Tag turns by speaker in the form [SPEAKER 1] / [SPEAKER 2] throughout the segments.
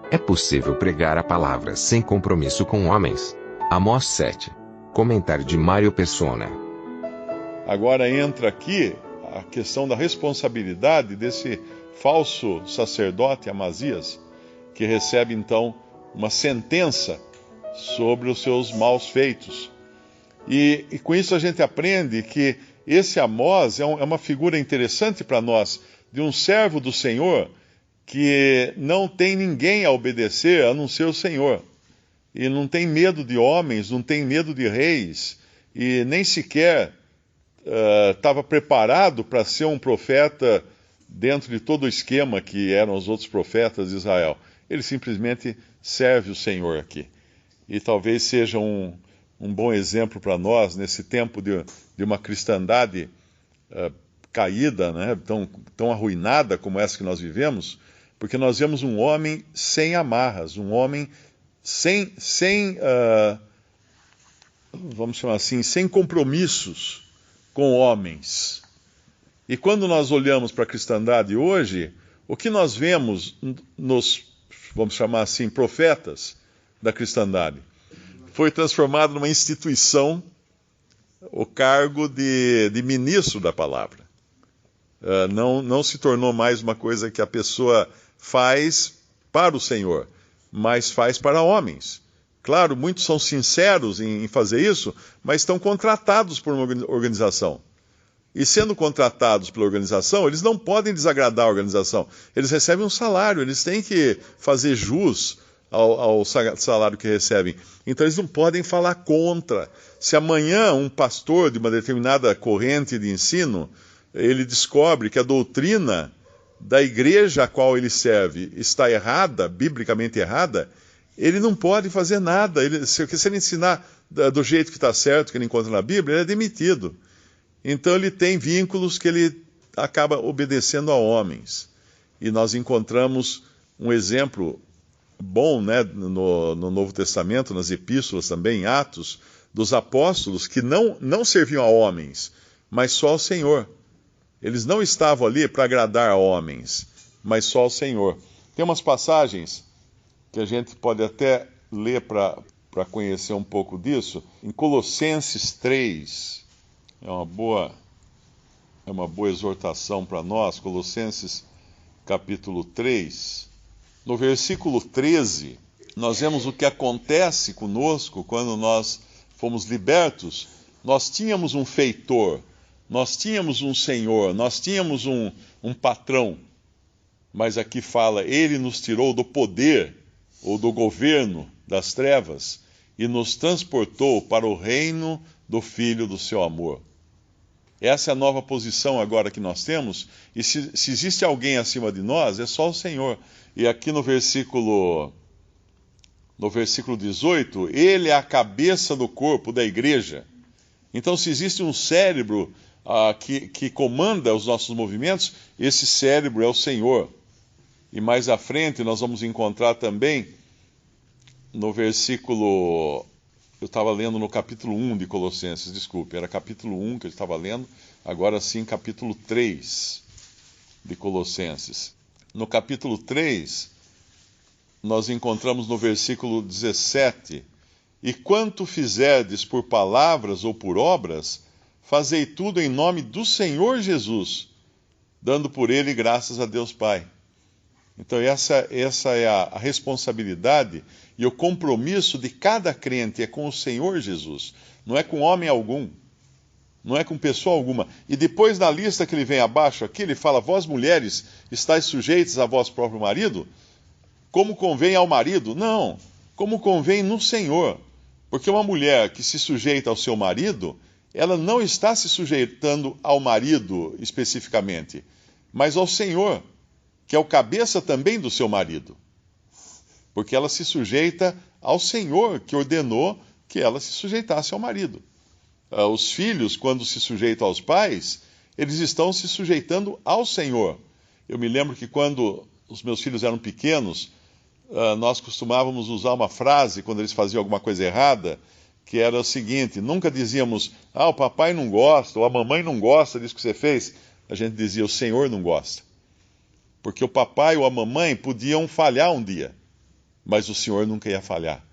[SPEAKER 1] É possível pregar a palavra sem compromisso com homens? Amós 7. Comentário de Mário Persona.
[SPEAKER 2] Agora entra aqui a questão da responsabilidade desse falso sacerdote Amazias, que recebe então uma sentença sobre os seus maus feitos. E com isso a gente aprende que esse Amós é uma figura interessante para nós, de um servo do Senhor que não tem ninguém a obedecer a não ser o Senhor. E não tem medo de homens, não tem medo de reis, e nem sequer estava preparado para ser um profeta dentro de todo o esquema que eram os outros profetas de Israel. Ele simplesmente serve o Senhor aqui. E talvez seja um bom exemplo para nós, nesse tempo de uma cristandade caída, né, tão arruinada como essa que nós vivemos, porque nós vemos um homem sem amarras, um homem sem vamos chamar assim, sem compromissos com homens. E quando nós olhamos para a cristandade hoje, o que nós vemos nos, vamos chamar assim, profetas da cristandade? Foi transformado numa instituição o cargo de ministro da palavra. Não se tornou mais uma coisa que a pessoa faz para o Senhor, mas faz para homens. Claro, muitos são sinceros em fazer isso, mas estão contratados por uma organização. E sendo contratados pela organização, eles não podem desagradar a organização. Eles recebem um salário, eles têm que fazer jus ao salário que recebem. Então eles não podem falar contra. Se amanhã um pastor de uma determinada corrente de ensino, ele descobre que a doutrina da igreja a qual ele serve está errada, biblicamente errada, ele não pode fazer nada. Se ele ensinar do jeito que está certo, que ele encontra na Bíblia, ele é demitido. Então ele tem vínculos que ele acaba obedecendo a homens. E nós encontramos um exemplo bom, né, no Novo Testamento, nas epístolas também, em Atos, dos apóstolos que não serviam a homens, mas só ao Senhor. Eles não estavam ali para agradar a homens, mas só ao Senhor. Tem umas passagens que a gente pode até ler para conhecer um pouco disso. Em Colossenses 3, é uma boa exortação para nós, Colossenses capítulo 3. No versículo 13, nós vemos o que acontece conosco quando nós fomos libertos. Nós tínhamos um feitor, nós tínhamos um senhor, nós tínhamos um patrão. Mas aqui fala, ele nos tirou do poder ou do governo das trevas e nos transportou para o reino do Filho do seu amor. Essa é a nova posição agora que nós temos, e se existe alguém acima de nós, é só o Senhor. E aqui no versículo 18, ele é a cabeça do corpo da igreja. Então, se existe um cérebro que comanda os nossos movimentos, esse cérebro é o Senhor. E mais à frente nós vamos encontrar também, no versículo... Eu estava lendo no capítulo 1 de Colossenses, desculpe, era capítulo 1 que eu estava lendo, agora sim capítulo 3 de Colossenses. No capítulo 3, nós encontramos no versículo 17, e quanto fizerdes por palavras ou por obras, fazei tudo em nome do Senhor Jesus, dando por ele graças a Deus Pai. Então essa é a responsabilidade e o compromisso de cada crente, é com o Senhor Jesus, não é com homem algum, não é com pessoa alguma. E depois na lista que ele vem abaixo aqui, ele fala, vós mulheres, estáis sujeitas a vosso próprio marido, como convém ao marido? Não, como convém no Senhor, porque uma mulher que se sujeita ao seu marido, ela não está se sujeitando ao marido especificamente, mas ao Senhor, que é o cabeça também do seu marido. Porque ela se sujeita ao Senhor, que ordenou que ela se sujeitasse ao marido. Os filhos, quando se sujeitam aos pais, eles estão se sujeitando ao Senhor. Eu me lembro que quando os meus filhos eram pequenos, nós costumávamos usar uma frase, quando eles faziam alguma coisa errada, que era o seguinte, nunca dizíamos, o papai não gosta, ou a mamãe não gosta disso que você fez. A gente dizia, o Senhor não gosta. Porque o papai ou a mamãe podiam falhar um dia. mas o Senhor nunca ia falhar.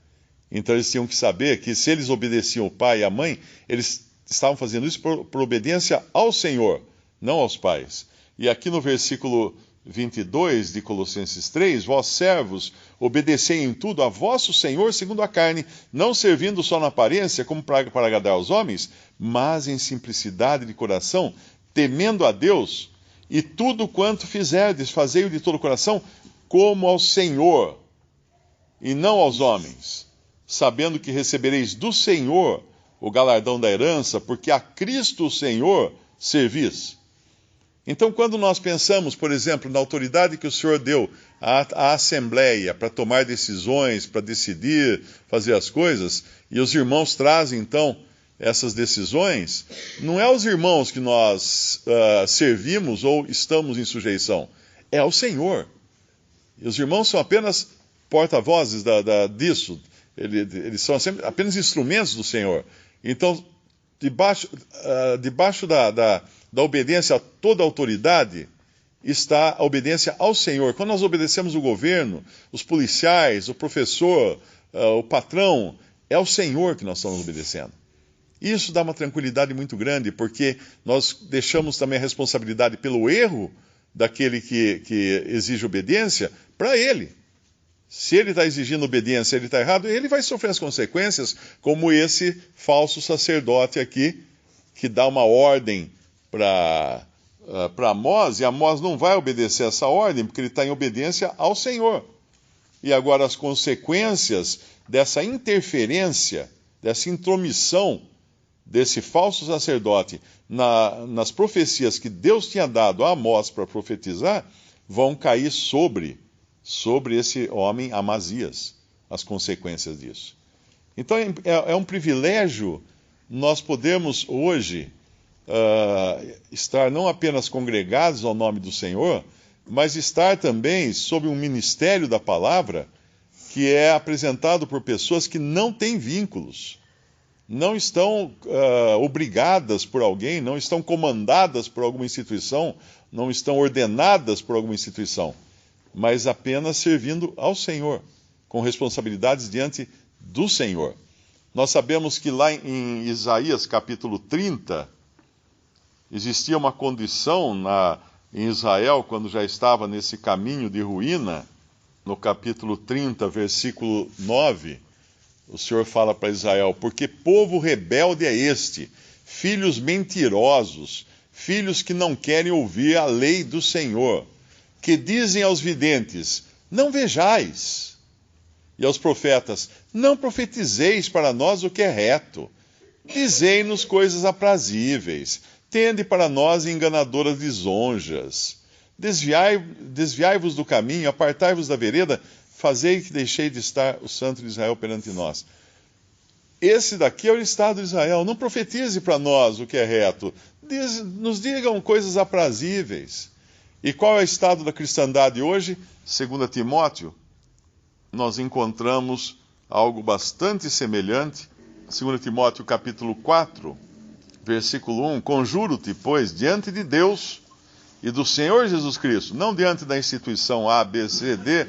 [SPEAKER 2] Então eles tinham que saber que se eles obedeciam o pai e a mãe, eles estavam fazendo isso por obediência ao Senhor, não aos pais. E aqui no versículo 22 de Colossenses 3, vós servos, obedecei em tudo a vosso Senhor segundo a carne, não servindo só na aparência como para agradar aos homens, mas em simplicidade de coração, temendo a Deus, e tudo quanto fizerdes, fazei-o de todo o coração, como ao Senhor, e não aos homens, sabendo que recebereis do Senhor o galardão da herança, porque a Cristo o Senhor servis. Então, quando nós pensamos, por exemplo, na autoridade que o Senhor deu à Assembleia para tomar decisões, para decidir, fazer as coisas, e os irmãos trazem, então, essas decisões, não é aos irmãos que nós servimos ou estamos em sujeição, é ao Senhor. E os irmãos são apenas porta-vozes disso, eles são apenas instrumentos do Senhor. Então, debaixo da obediência a toda a autoridade está a obediência ao Senhor. Quando nós obedecemos o governo, os policiais, o professor, o patrão, é ao Senhor que nós estamos obedecendo. Isso dá uma tranquilidade muito grande, porque nós deixamos também a responsabilidade pelo erro daquele que exige obediência para ele. Se ele está exigindo obediência, ele está errado, ele vai sofrer as consequências, como esse falso sacerdote aqui, que dá uma ordem para Amós, e Amós não vai obedecer essa ordem, porque ele está em obediência ao Senhor. E agora as consequências dessa interferência, dessa intromissão desse falso sacerdote nas profecias que Deus tinha dado a Amós para profetizar, vão cair sobre esse homem Amazias, as consequências disso. Então é um privilégio nós podermos hoje estar não apenas congregados ao nome do Senhor, mas estar também sob um ministério da palavra que é apresentado por pessoas que não têm vínculos, não estão obrigadas por alguém, não estão comandadas por alguma instituição, não estão ordenadas por alguma instituição, mas apenas servindo ao Senhor, com responsabilidades diante do Senhor. Nós sabemos que lá em Isaías capítulo 30, existia uma condição em Israel, quando já estava nesse caminho de ruína, no capítulo 30, versículo 9, o Senhor fala para Israel: porque povo rebelde é este, filhos mentirosos, filhos que não querem ouvir a lei do Senhor, que dizem aos videntes: não vejais, e aos profetas: não profetizeis para nós o que é reto, dizei-nos coisas aprazíveis, tende para nós enganadoras lisonjas, desviai-vos do caminho, apartai-vos da vereda, fazei que deixei de estar o santo de Israel perante nós. Esse daqui é o estado de Israel. Não profetize para nós o que é reto, nos digam coisas aprazíveis. E qual é o estado da cristandade hoje? 2 Timóteo, nós encontramos algo bastante semelhante. 2 Timóteo capítulo 4, versículo 1, conjuro-te, pois, diante de Deus e do Senhor Jesus Cristo, não diante da instituição A, B, C, D,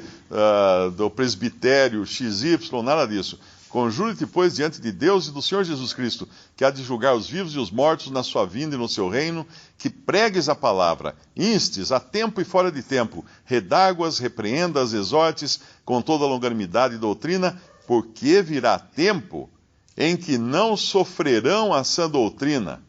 [SPEAKER 2] do presbitério XY, nada disso. Conjuro-te, pois, diante de Deus e do Senhor Jesus Cristo, que há de julgar os vivos e os mortos na sua vinda e no seu reino, que pregues a palavra, instes a tempo e fora de tempo, redarguas, repreendas, exortes, com toda longanimidade e doutrina, porque virá tempo em que não sofrerão a sã doutrina,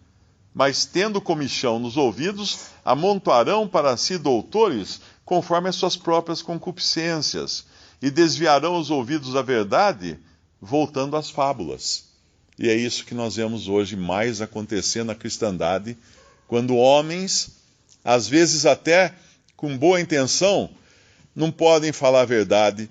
[SPEAKER 2] mas tendo comichão nos ouvidos, amontoarão para si doutores, conforme as suas próprias concupiscências, e desviarão os ouvidos da verdade, voltando às fábulas. E é isso que nós vemos hoje mais acontecer na cristandade, quando homens, às vezes até com boa intenção, não podem falar a verdade,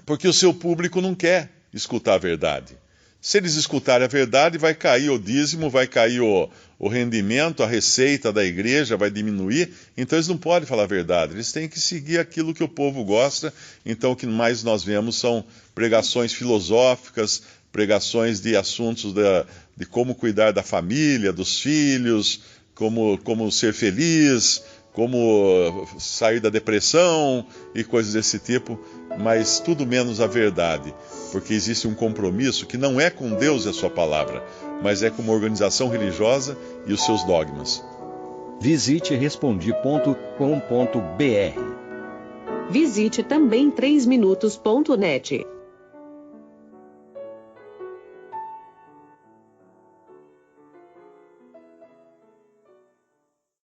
[SPEAKER 2] porque o seu público não quer escutar a verdade. Se eles escutarem a verdade, vai cair o dízimo, vai cair o rendimento, a receita da igreja vai diminuir, então eles não podem falar a verdade, eles têm que seguir aquilo que o povo gosta. Então o que mais nós vemos são pregações filosóficas, pregações de assuntos de como cuidar da família, dos filhos, como ser feliz, como sair da depressão e coisas desse tipo. mas tudo menos a verdade, porque existe um compromisso que não é com Deus e a sua palavra, mas é com uma organização religiosa e os seus dogmas.
[SPEAKER 3] Visite Respondi.com.br.
[SPEAKER 4] Visite também 3minutos.net.